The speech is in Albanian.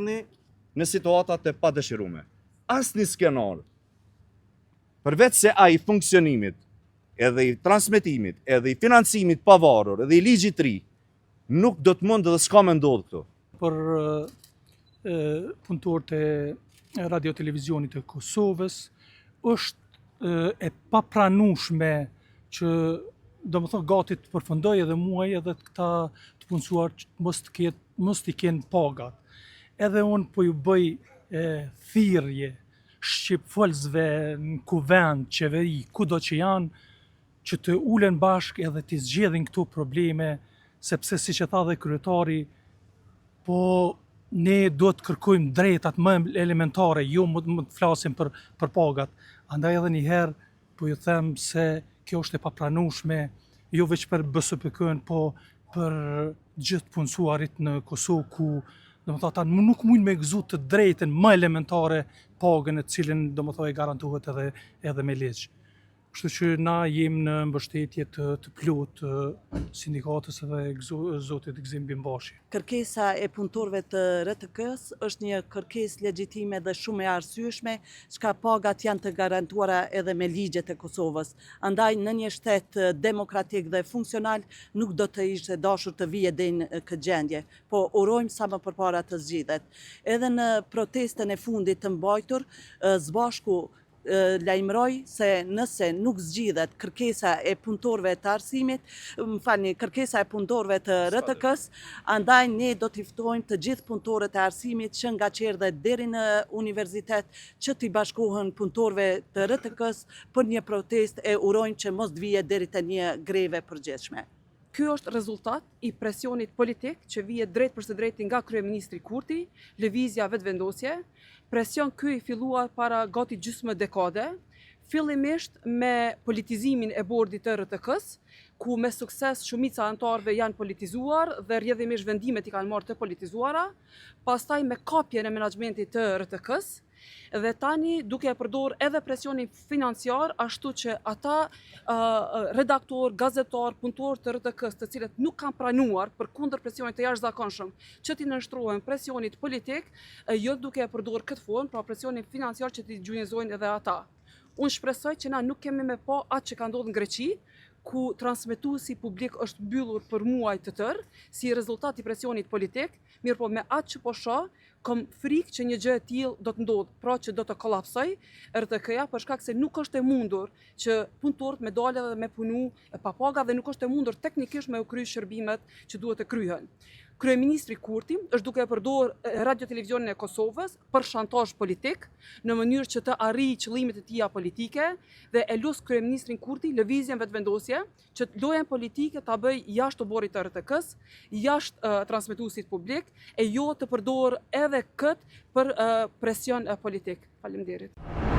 përbalni në situatat e padëshirume. Asnjë skenar, përveç se ai funksionimit, edhe i transmetimit, edhe i financimit pavarur, edhe i ligjit të ri, nuk do të mund dhe s'ka me ndodhë këtu. Për punëtorët e radio-televizionit të Kosovës, është e papranueshme që domethënë gati të përfundoj edhe muaj edhe këta të punësuar mos t'i kenë pagat. Edhe unë po ju bëj thirrje shqipfolësve në kuvend, qeveri, kudo që janë, që të ulen bashkë edhe të zgjedhin këto probleme, sepse siç e tha dhe kryetari, po ne do të kërkojmë drejtat më elementare, jo më të flasim për pagat. Andaj edhe një herë po ju them se kjo është e papranueshme, jo vetëm për BSPK-n, po për gjithë punësuarit në Kosovë ku domethënë ata nuk mund me gëzu të drejtën më elementare pagën e cilën domethënë e garantohet edhe me ligj. Kështu që na jemi në mbështetje të plotë sindikatës edhe zotit Gzim Bimbashi. Kërkesa e punëtorëve të RTK-s është një kërkesë legjitime dhe shumë e arsyeshme, çka pagat janë të garantuara edhe me ligjet e Kosovës. Andaj në një shtet demokratik dhe funksional nuk do të ishte dashur të vijë deri në këtë gjendje, po urojmë sa më përpara të zgjidhet. Edhe në protestën e fundit të mbajtur, Zbashku lajmëroj se nëse nuk zgjidhet kërkesa e punëtorëve të arsimit, kërkesa e punëtorëve të RTK-s, andaj ne do t'i ftojmë të gjithë punëtorët e arsimit që nga Qerdhe deri në universitet që t'i bashkohen punëtorëve të RTK-s për një protest e urojmë që mos të vijë deri te një greve përgjithshme. Ky është rezultat i presionit politik që vije drejt për së drejti nga kryeministri Kurti, lëvizja vetëvendosje. Presion ky i filluar para gati gjysmë dekade, fillimisht me politizimin e bordit të RTK-s, ku me sukses shumica anëtarëve janë politizuar dhe rrjedhimisht vendimet i kanë marrë të politizuara, pastaj me kapjen e menaxhmentit të RTK-s, dhe tani duke e përdor edhe presionin financiar, ashtu që ata redaktor, gazetar, punëtor të RTK-s, të cilët nuk kanë pranuar përkundër presionit të jashtëzakonshëm që t'i nënshtrohen presionit politik, jo duke e përdor këtë formë, pra presionin financiar që t'i gjunjëzojnë edhe ata. Unë shpresoj që na nuk kemi me pa atë që ka ndodhur në Greqi, ku transmetuesi publik është mbyllur për muaj të tërë, si rezultat i presionit politik, mirë po me atë që po shoh, kam frikë që një gjë e tillë do të ndodhë, pra që do të kolapsoj RTK-ja për shkak se nuk është e mundur që punëtorët me dalë dhe me punu pa paga dhe nuk është e mundur teknikisht me u kry shërbimet që duhet të kryhen. Kryeministri Kurti është duke e përdor radio-televizionin e Kosovës për shantazh politik në mënyrë që të arrijë qëllimet e tija politike dhe e lut kryeministrin Kurti lëvizjen vetëvendosje që lojën politike ta bëj jashtë oborrit të RTK-s, jashtë transmetuesit publik e jo të përdor edhe kët për presion politik. Faleminderit.